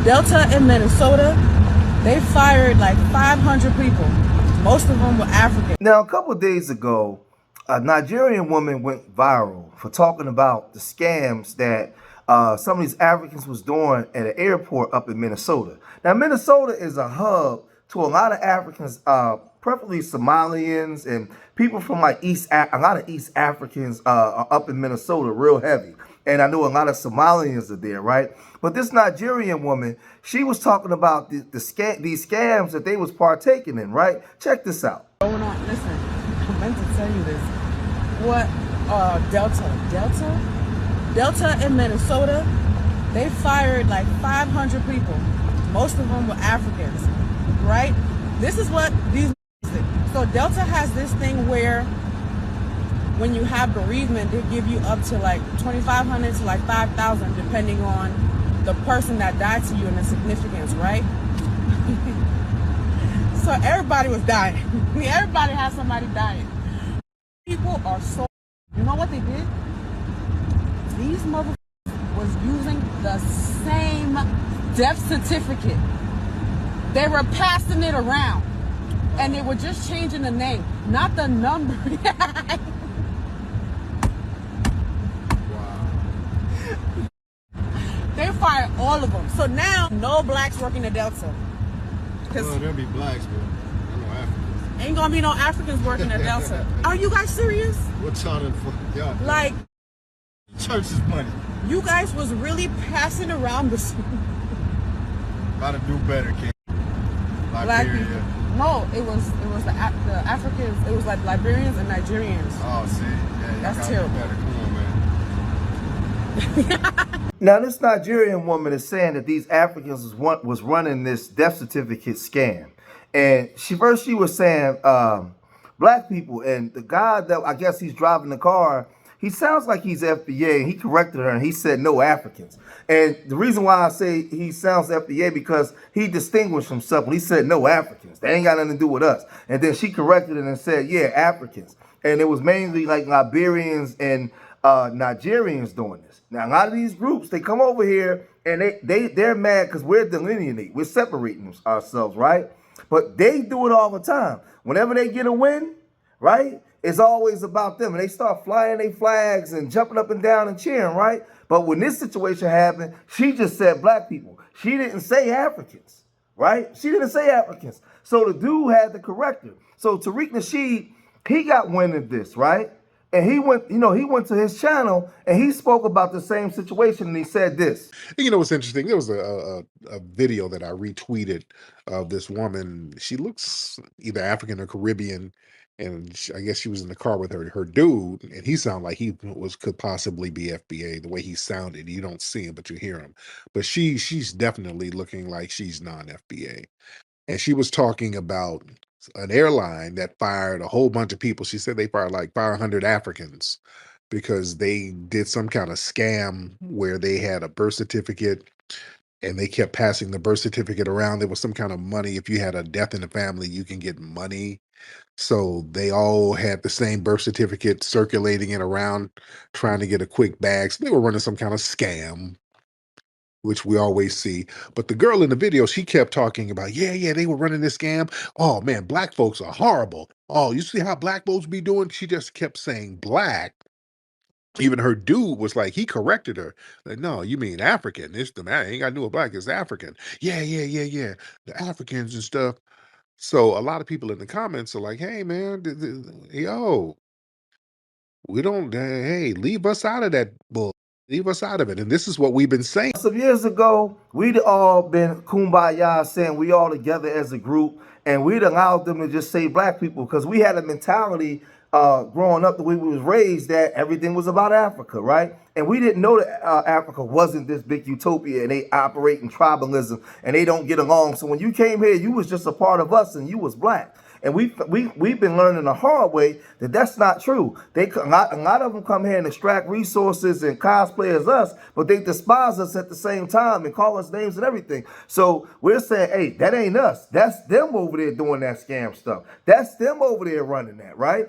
Delta in Minnesota, they fired like 500 people. Most of them were African. Now, a couple of days ago, a Nigerian woman went viral for talking about the scams that some of these Africans was doing at an airport up in Minnesota. Now, Minnesota is a hub to a lot of Africans, preferably Somalians and people from like a lot of East Africans are up in Minnesota real heavy. And I know a lot of Somalians are there, right? But this Nigerian woman, she was talking about these scams that they was partaking in, right? Check this out. Going on, listen, I meant to tell you this. What, Delta in Minnesota, they fired like 500 people. Most of them were Africans, right? This is what these did. So Delta has this thing where when you have bereavement, they give you up to like $2,500 to like $5,000, depending on the person that died to you and the significance, right? So everybody was dying. Everybody had somebody dying. People are so, you know what they did? These motherfuckers was using the same death certificate. They were passing it around. And they were just changing the name, not the number. They fired all of them. So now, no blacks working at Delta. Well, there'll be blacks, but no Africans. Ain't gonna be no Africans working at Delta. Are you guys serious? What's on it for y'all? Like, church's money. You guys was really passing around the About to do better, kid. black people. No, it was the Africans. It was like Liberians and Nigerians. Oh, see, yeah, that's terrible. Come on, man. Now, this Nigerian woman is saying that these Africans was running this death certificate scam. And she was saying black people, and the guy that I guess he's driving the car, he sounds like he's FBA, and he corrected her and he said no Africans. And the reason why I say he sounds FBA because he distinguished himself when he said no Africans. They ain't got nothing to do with us. And then she corrected it and said, yeah, Africans. And it was mainly like Liberians and Nigerians doing this. Now, a lot of these groups, they come over here and they're mad because we're delineating, we're separating ourselves, right? But they do it all the time. Whenever they get a win, right, it's always about them. And they start flying their flags and jumping up and down and cheering, right? But when this situation happened, she just said black people. She didn't say Africans, right? She didn't say Africans. So the dude had to correct her. So Tariq Nasheed, he got wind of this, right? And he went to his channel and he spoke about the same situation and he said this. You know what's interesting? There was a video that I retweeted of this woman. She looks either African or Caribbean, and I guess she was in the car with her dude, and he sounded like he could possibly be FBA. The way he sounded, you don't see him, but you hear him. But she's definitely looking like she's non-FBA. And she was talking about an airline that fired a whole bunch of people. She said they fired like 500 Africans because they did some kind of scam where they had a birth certificate and they kept passing the birth certificate around. There was some kind of money. If you had a death in the family, you can get money. So they all had the same birth certificate, circulating it around, trying to get a quick bag. So they were running some kind of scam, which we always see. But the girl in the video, she kept talking about, yeah, they were running this scam. Oh man, black folks are horrible. Oh, you see how black folks be doing? She just kept saying black. Even her dude was like, he corrected her. Like, no, you mean African. It's the man. Ain't got to do with black. It's African. Yeah. The Africans and stuff. So a lot of people in the comments are like, hey man, yo, we don't, hey, leave us out of that bull. Leave us out of it. And this is what we've been saying. Some years ago, we'd all been kumbaya saying we all together as a group, and we'd allowed them to just say black people because we had a mentality growing up the way we was raised that everything was about Africa, right? And we didn't know that Africa wasn't this big utopia and they operate in tribalism and they don't get along. So when you came here, you was just a part of us and you was black. And we've been learning the hard way that that's not true. A lot of them come here and extract resources and cosplay as us, but they despise us at the same time and call us names and everything. So we're saying, hey, that ain't us. That's them over there doing that scam stuff. That's them over there running that, right?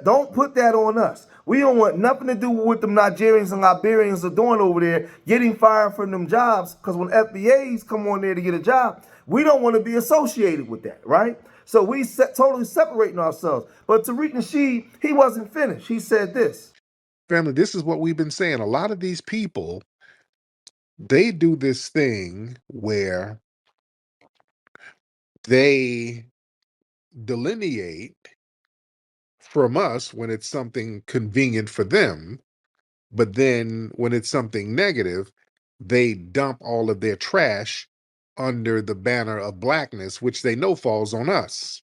Don't put that on us. We don't want nothing to do with what them Nigerians and Liberians are doing over there, getting fired from them jobs. Because when FBAs come on there to get a job, we don't want to be associated with that, right? So we totally separating ourselves. But Tariq Nasheed, he wasn't finished. He said this. Family, this is what we've been saying. A lot of these people, they do this thing where they delineate from us when it's something convenient for them, but then when it's something negative, they dump all of their trash under the banner of blackness, which they know falls on us.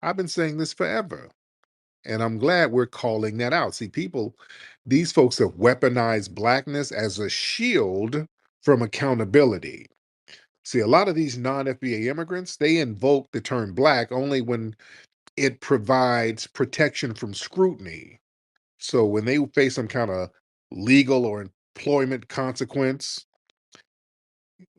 I've been saying this forever, and I'm glad we're calling that out. See, these folks have weaponized blackness as a shield from accountability. See, a lot of these non-FBA immigrants, they invoke the term black only when it provides protection from scrutiny. So when they face some kind of legal or employment consequence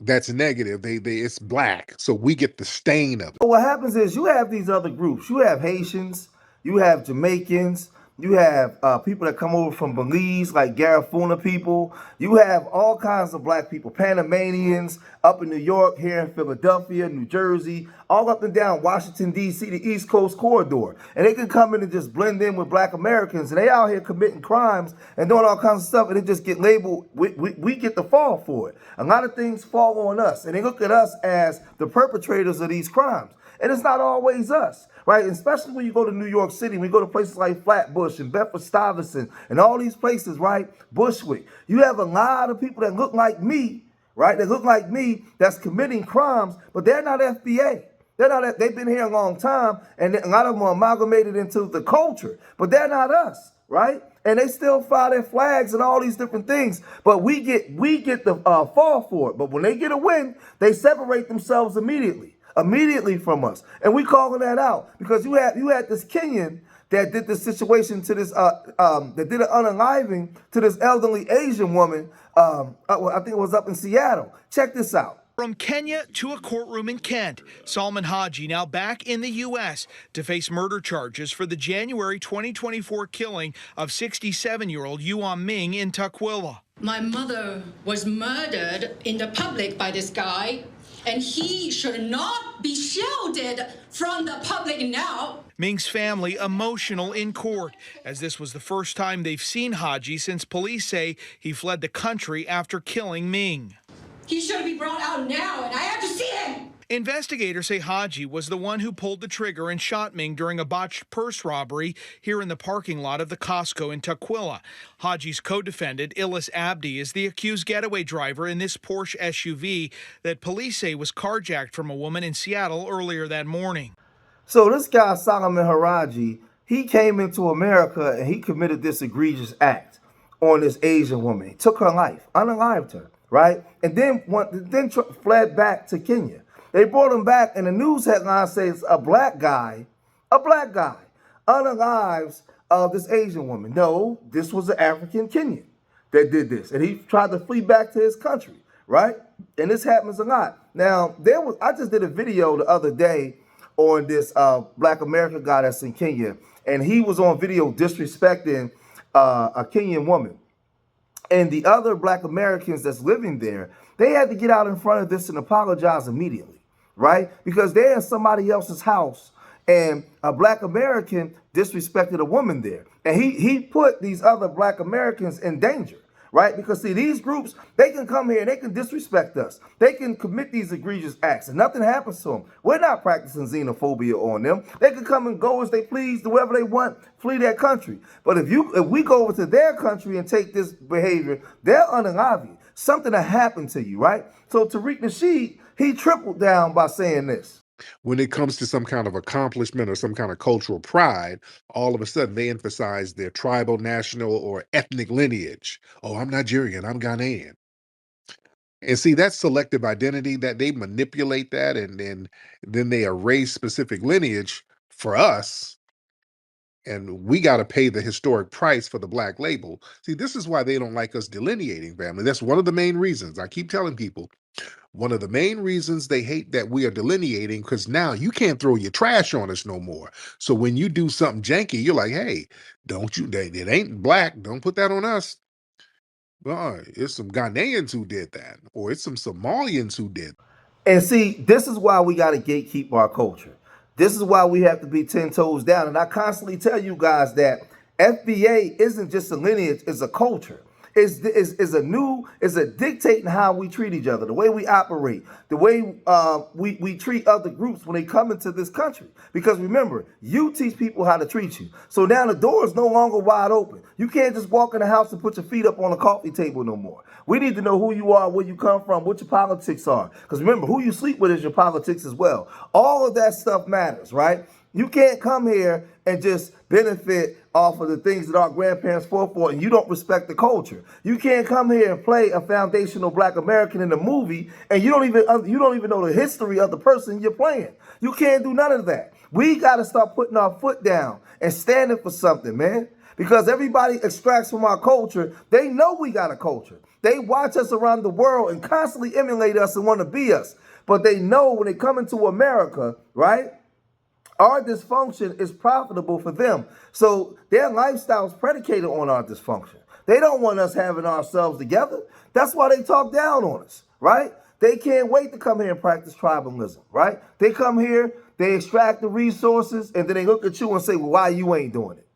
that's negative, they it's black. So we get the stain of it. What happens is you have these other groups. You have Haitians, you have Jamaicans, you have people that come over from Belize, like Garifuna people. You have all kinds of black people, Panamanians up in New York, here in Philadelphia, New Jersey, all up and down Washington, D.C., the East Coast corridor. And they can come in and just blend in with black Americans. And they out here committing crimes and doing all kinds of stuff. And they just get labeled, we get the fall for it. A lot of things fall on us. And they look at us as the perpetrators of these crimes. And it's not always us, right? Especially when you go to New York City, when you go to places like Flatbush and Bedford-Stuyvesant and all these places, right? Bushwick. You have a lot of people that look like me, right? That look like me that's committing crimes, but they're not FBA. They've been here a long time, and a lot of them are amalgamated into the culture, but they're not us, right? And they still fly their flags and all these different things, but we get the fall for it. But when they get a win, they separate themselves immediately from us, and we calling that out because you had this Kenyan that did this situation to this that did an unaliving to this elderly Asian woman. I think it was up in Seattle. Check this out. From Kenya to a courtroom in Kent, Salman Haji now back in the U.S. to face murder charges for the January 2024 killing of 67-year-old Yuan Ming in Tukwila. My mother was murdered in the public by this guy, and he should not be shielded from the public now. Ming's family emotional in court, as this was the first time they've seen Haji since police say he fled the country after killing Ming. He should be brought out now, and I have to see him. Investigators say Haji was the one who pulled the trigger and shot Ming during a botched purse robbery here in the parking lot of the Costco in Tukwila. Haji's co-defendant, Illis Abdi, is the accused getaway driver in this Porsche SUV that police say was carjacked from a woman in Seattle earlier that morning. So this guy, Solomon Haraji, he came into America and he committed this egregious act on this Asian woman. He took her life, unalived her, right? And then fled back to Kenya. They brought him back, and the news headline says a black guy, unalives this Asian woman. No, this was an African Kenyan that did this, and he tried to flee back to his country, right? And this happens a lot. Now, I just did a video the other day on this black American guy that's in Kenya, and he was on video disrespecting a Kenyan woman. And the other black Americans that's living there, they had to get out in front of this and apologize immediately, right? Because they're in somebody else's house, and a black American disrespected a woman there. And he put these other black Americans in danger, right? Because see, these groups, they can come here and they can disrespect us. They can commit these egregious acts and nothing happens to them. We're not practicing xenophobia on them. They can come and go as they please, do whatever they want, flee their country. But if we go over to their country and take this behavior, they're unalive. Something that happened to you, right? So Tariq Nasheed, he tripled down by saying this. When it comes to some kind of accomplishment or some kind of cultural pride, all of a sudden they emphasize their tribal, national, or ethnic lineage. Oh, I'm Nigerian, I'm Ghanaian. And see, that's selective identity, that they manipulate that, and then they erase specific lineage for us, and we got to pay the historic price for the black label. See, this is why they don't like us delineating, family. That's one of the main reasons. I keep telling people, One of the main reasons they hate that we are delineating, because now you can't throw your trash on us no more. So when you do something janky, you're like, hey, don't you, it ain't black, don't put that on us. Well, it's some Ghanaians who did that, or it's some Somalians who did. And see, this is why we got to gatekeep our culture. This is why we have to be 10 toes down. And I constantly tell you guys that FBA isn't just a lineage, it's a culture. It's a dictating how we treat each other, the way we operate, the way we treat other groups when they come into this country. Because remember, you teach people how to treat you. So now the door is no longer wide open. You can't just walk in the house and put your feet up on the coffee table no more. We need to know who you are, where you come from, what your politics are. Because remember, who you sleep with is your politics as well. All of that stuff matters, right? You can't come here and just benefit off of the things that our grandparents fought for, and you don't respect the culture. You can't come here and play a foundational Black American in a movie, and you don't even know the history of the person you're playing. You can't do none of that. We got to start putting our foot down and standing for something, man. Because everybody extracts from our culture. They know we got a culture. They watch us around the world and constantly emulate us and want to be us. But they know when they come into America, right? Our dysfunction is profitable for them. So their lifestyle is predicated on our dysfunction. They don't want us having ourselves together. That's why they talk down on us, right? They can't wait to come here and practice tribalism, right? They come here, they extract the resources, and then they look at you and say, well, why you ain't doing it?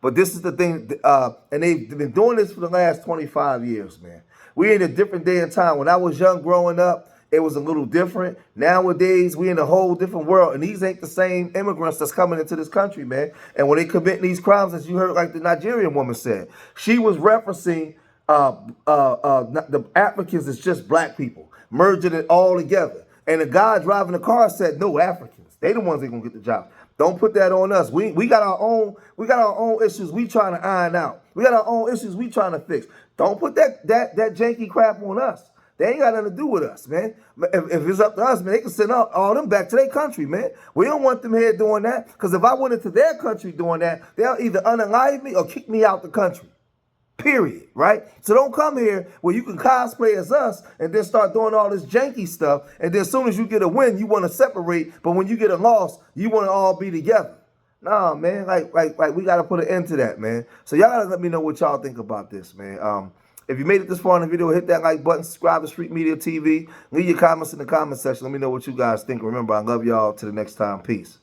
But this is the thing, and they've been doing this for the last 25 years, man. We're in a different day and time. When I was young growing up, it was a little different. Nowadays, we're in a whole different world, and these ain't the same immigrants that's coming into this country, man. And when they commit these crimes, as you heard, like the Nigerian woman said, she was referencing the Africans as just black people, merging it all together. And the guy driving the car said, no Africans. They the ones that gonna get the job. Don't put that on us. We got our own issues we trying to iron out. We got our own issues we trying to fix. Don't put that janky crap on us. They ain't got nothing to do with us, man. If it's up to us, man, they can send all them back to their country, man. We don't want them here doing that, because if I went into their country doing that, they'll either unalive me or kick me out the country. Period, right? So don't come here where you can cosplay as us and then start doing all this janky stuff, and then as soon as you get a win, you want to separate, but when you get a loss, you want to all be together. Nah, man, like we got to put an end to that, man. So y'all got to let me know what y'all think about this, man. If you made it this far in the video, hit that like button, subscribe to Street Media TV, leave your comments in the comment section. Let me know what you guys think. Remember, I love y'all. Till the next time. Peace.